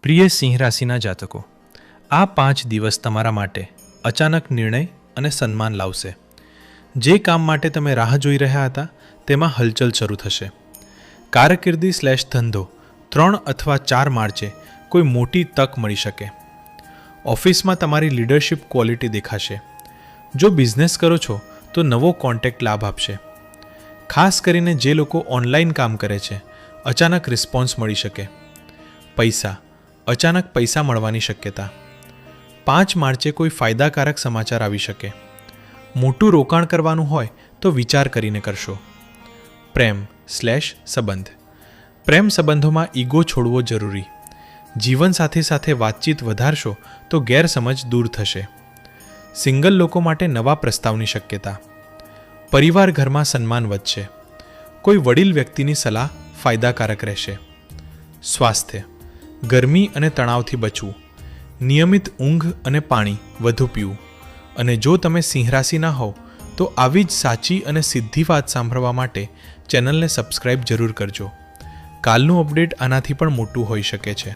પ્રિય સિંહ રાશિના જાતકો, આ 5 દિવસ તમારા માટે અચાનક નિર્ણય અને સન્માન લાવશે. જે કામ માટે તમે રાહ જોઈ રહ્યા હતા તેમાં હલચલ શરૂ થશે. કારકિર્દી/ધંધો 3 અથવા 4 માર્ચે કોઈ મોટી તક મળી શકે. ઓફિસમાં તમારી લીડરશિપ ક્વોલિટી દેખાશે. જો બિઝનેસ કરો છો તો નવો કોન્ટેક્ટ લાભ આપશે. ખાસ કરીને જે લોકો ઓનલાઈન કામ કરે છે, અચાનક રિસ્પોન્સ મળી શકે. પૈસા અચાનક પૈસા મળવાની શક્યતા. 5 માર્ચે કોઈ ફાયદાકારક સમાચાર આવી શકે. મોટું રોકાણ કરવાનું હોય તો વિચાર કરીને કરશો. પ્રેમ/સંબંધ. પ્રેમ સંબંધોમાં ઈગો છોડવો જરૂરી. જીવનસાથી સાથે વાતચીત વધારશો તો ગેરસમજ દૂર થશે. સિંગલ લોકો માટે નવા પ્રસ્તાવની શક્યતા. પરિવાર ઘરમાં સન્માન વધશે. કોઈ વડીલ વ્યક્તિની સલાહ ફાયદાકારક રહેશે. સ્વાસ્થ્ય. ગરમી અને તણાવથી બચવું. નિયમિત ઊંઘ અને પાણી વધુ પીવું. અને જો તમે સિંહ રાશિના હોવ તો આવી જ સાચી અને સીધી વાત સાંભળવા માટે ચેનલને સબસ્ક્રાઇબ જરૂર કરજો. કાલનું અપડેટ આનાથી પણ મોટું હોઈ શકે છે.